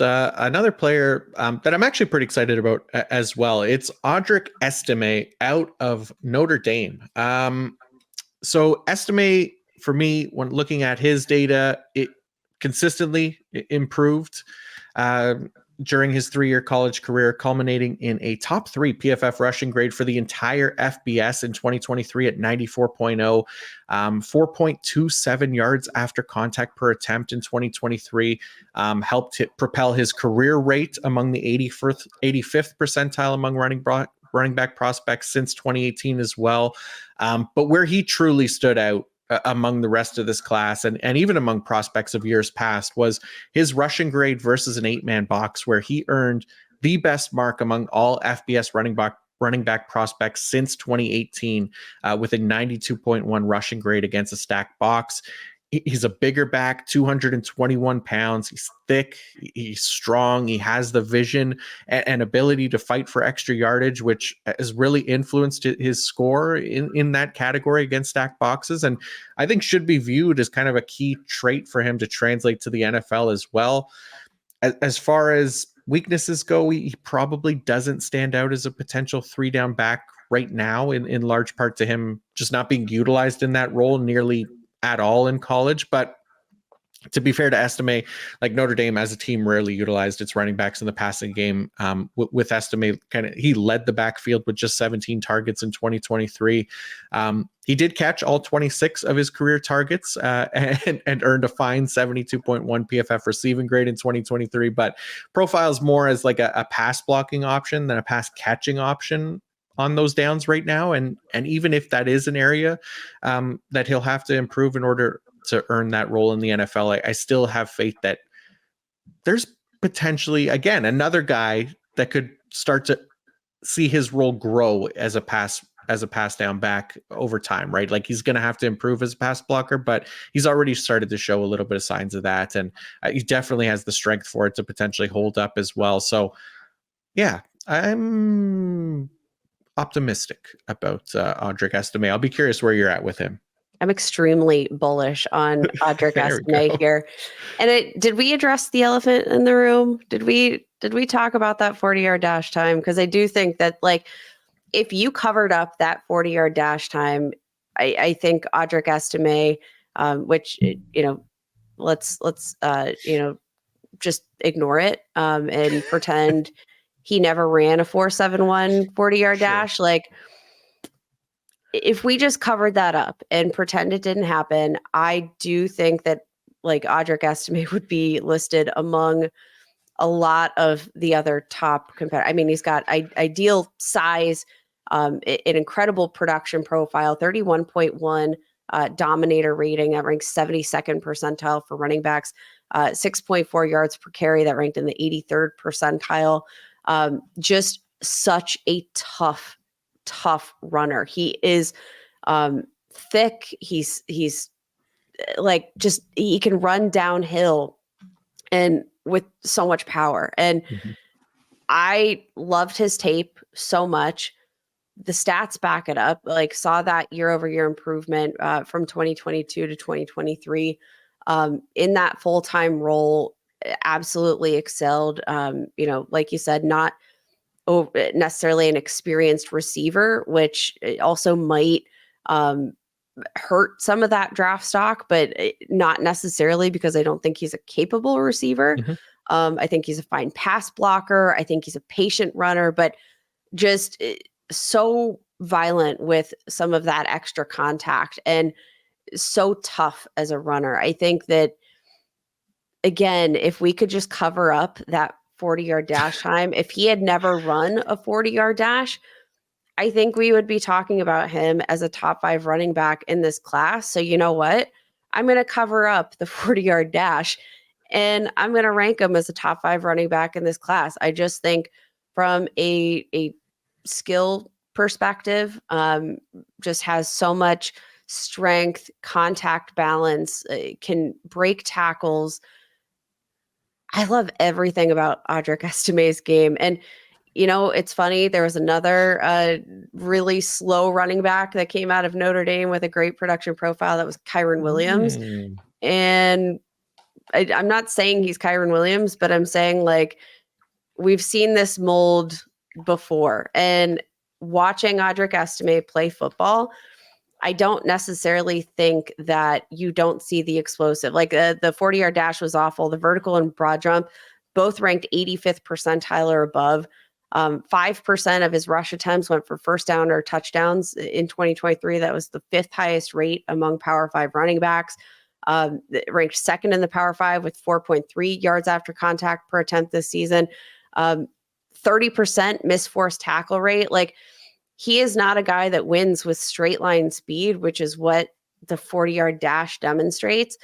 another player that I'm actually pretty excited about as well. It's Audric Estime out of Notre Dame. So Estime, for me, when looking at his data, it consistently improved during his 3-year college career, culminating in a top 3 PFF rushing grade for the entire FBS in 2023 at 94.0, 4.27 yards after contact per attempt in 2023, helped propel his career rate among the 85th percentile among running back prospects since 2018 as well. But where he truly stood out among the rest of this class and even among prospects of years past was his rushing grade versus an 8-man box, where he earned the best mark among all FBS running back prospects since 2018 with a 92.1 rushing grade against a stacked box. He's a bigger back, 221 pounds. He's thick, he's strong, he has the vision and ability to fight for extra yardage, which has really influenced his score in that category against stacked boxes. And I think should be viewed as kind of a key trait for him to translate to the NFL as well. As far as weaknesses go, he probably doesn't stand out as a potential 3-down back right now, in large part to him just not being utilized in that role nearly at all in college. But to be fair to Estime, like Notre Dame as a team rarely utilized its running backs in the passing game. With Estime, he led the backfield with just 17 targets in 2023. He did catch all 26 of his career targets and earned a fine 72.1 PFF receiving grade in 2023, but profiles more as like a pass blocking option than a pass catching option on those downs right now. And even if that is an area that he'll have to improve in order to earn that role in the NFL, I still have faith that there's potentially, again, another guy that could start to see his role grow as a pass down back over time, right? Like he's going to have to improve as a pass blocker, but he's already started to show a little bit of signs of that. And he definitely has the strength for it to potentially hold up as well. So yeah, I'm optimistic about Audric Estime. I'll be curious where you're at with him. I'm extremely bullish on Audric Estime here. And did we address the elephant in the room? Did we talk about that 40-yard dash time? Because I do think that, like, if you covered up that 40-yard dash time, I think Audric Estime, which, let's just ignore it and pretend he never ran a 4.71 40-yard dash. Like, if we just covered that up and pretend it didn't happen, I do think that, like, Audric Estime would be listed among a lot of the other top competitors. I mean, he's got ideal size, an incredible production profile, 31.1 dominator rating that ranks 72nd percentile for running backs, 6.4 yards per carry that ranked in the 83rd percentile. Just such a tough runner. He is thick. He's like, just, he can run downhill and with so much power. And I loved his tape so much. The stats back it up. Like, saw that year-over-year improvement from 2022 to 2023 in that full-time role. Absolutely excelled. Like you said, not necessarily an experienced receiver, which also might hurt some of that draft stock, but not necessarily, because I don't think he's a capable receiver. I think he's a fine pass blocker. I think he's a patient runner, but just so violent with some of that extra contact and so tough as a runner. I think that, again, if we could just cover up that 40-yard dash time, if he had never run a 40-yard dash, I think we would be talking about him as a top 5 running back in this class. So you know what? I'm going to cover up the 40-yard dash and I'm going to rank him as a top 5 running back in this class. I just think from a skill perspective, just has so much strength, contact balance, can break tackles. I love everything about Audric Estime's game. And, it's funny, there was another really slow running back that came out of Notre Dame with a great production profile. That was Kyron Williams. And I'm not saying he's Kyron Williams, but I'm saying like we've seen this mold before. And watching Audric Estime play football, I don't necessarily think that you don't see the explosive. Like the 40-yard dash was awful. The vertical and broad jump, both ranked 85th percentile or above. 5% of his rush attempts went for first down or touchdowns in 2023. That was the 5th highest rate among Power 5 running backs. Ranked second in the Power 5 with 4.3 yards after contact per attempt this season. 30% missed forced tackle rate. Like, he is not a guy that wins with straight line speed, which is what the 40-yard dash demonstrates.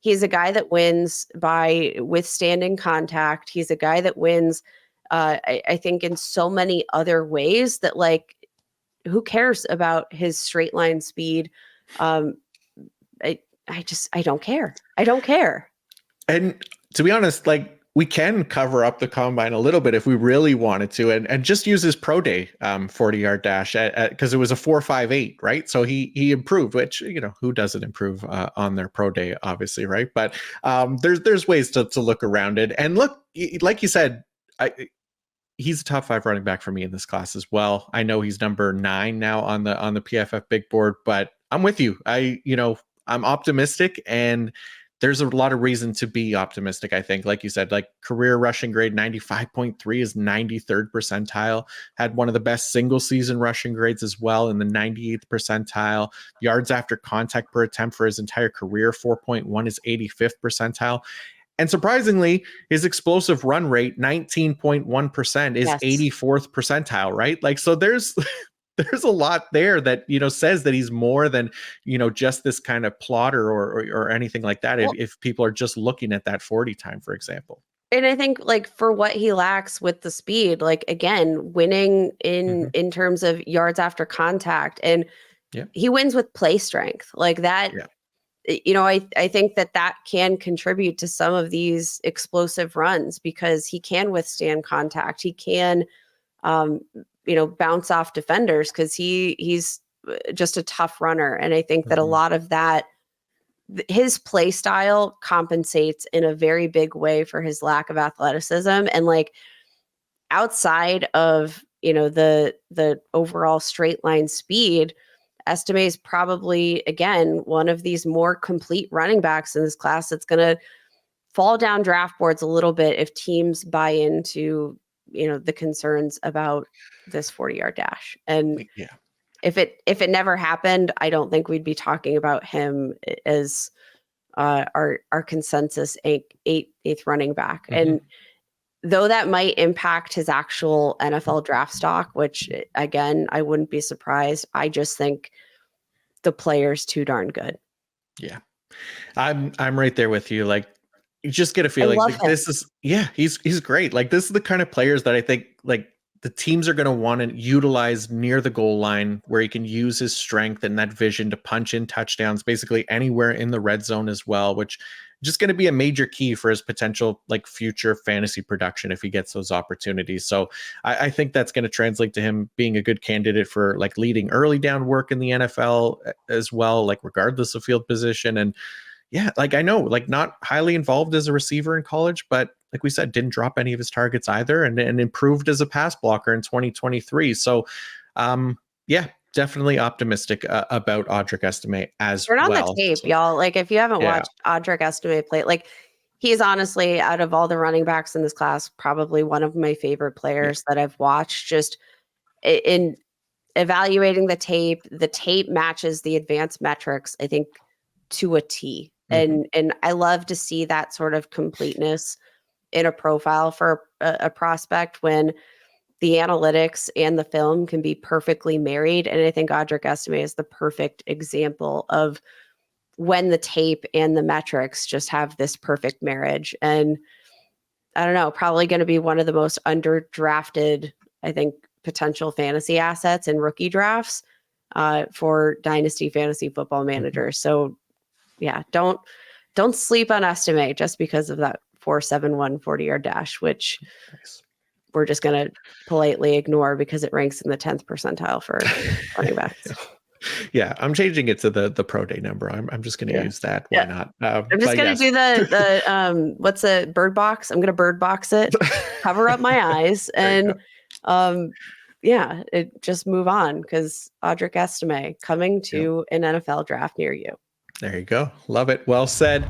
He's a guy that wins by withstanding contact. He's a guy that wins, I think, in so many other ways that, like, who cares about his straight line speed? I don't care. I don't care. And to be honest, like, we can cover up the combine a little bit if we really wanted to, and just use his pro day 40-yard dash because it was a 4.58, right? So he improved, which, you know, who doesn't improve on their pro day, obviously, right? But there's ways to look around it. And look, like you said, he's a top 5 running back for me in this class as well. I know he's number 9 now on the PFF big board, but I'm with you. I'm optimistic, and there's a lot of reason to be optimistic. I think, like you said, like career rushing grade 95.3 is 93rd percentile, had one of the best single season rushing grades as well in the 98th percentile. Yards after contact per attempt for his entire career, 4.1, is 85th percentile. And surprisingly, his explosive run rate, 19.1%, is 84th percentile, right? Like, so there's a lot there that, you know, says that he's more than, you know, just this kind of plotter or anything like that. Well, if people are just looking at that 40 time, for example. And I think, like, for what he lacks with the speed, like, again, winning in terms of yards after contact, and he wins with play strength, like that. You know, I think that can contribute to some of these explosive runs because he can withstand contact. He can, bounce off defenders because he's just a tough runner. And I think that a lot of that, his play style compensates in a very big way for his lack of athleticism. And, like, outside of, you know, the overall straight line speed, Estime is probably, again, one of these more complete running backs in this class that's going to fall down draft boards a little bit if teams buy into, you know, the concerns about this 40-yard dash. And if it never happened, I don't think we'd be talking about him as our consensus eighth running back. And though that might impact his actual NFL draft stock, which, again, I wouldn't be surprised, I just think the player's too darn good. Yeah. I'm right there with you. Like, you just get a feeling like this is, he's great. Like, this is the kind of players that I think, like, the teams are going to want to utilize near the goal line, where he can use his strength and that vision to punch in touchdowns basically anywhere in the red zone as well, which just going to be a major key for his potential, like, future fantasy production if he gets those opportunities. So I think that's going to translate to him being a good candidate for, like, leading early down work in the NFL as well, like, regardless of field position. And like, I know, like, not highly involved as a receiver in college, but like we said, didn't drop any of his targets either, and improved as a pass blocker in 2023. So definitely optimistic about Audric Estime as well. Turn on the tape, y'all. Like, if you haven't watched Audric Estime play, like, he's honestly, out of all the running backs in this class, probably one of my favorite players that I've watched. Just in evaluating the tape matches the advanced metrics, I think, to a T. And I love to see that sort of completeness in a profile for a prospect when the analytics and the film can be perfectly married. And I think Audric Estime is the perfect example of when the tape and the metrics just have this perfect marriage. And I don't know, probably going to be one of the most underdrafted, I think, potential fantasy assets in rookie drafts for dynasty fantasy football managers. So don't sleep on Estime just because of that 4.71 40-yard dash, which we're just going to politely ignore because it ranks in the 10th percentile for running backs. Yeah, I'm changing it to the pro day number. I'm just going to use that. Why not? I'm just going to do the what's a bird box? I'm going to bird box it, cover up my eyes, and just move on, because Audric Estime coming to an NFL draft near you. There you go. Love it. Well said.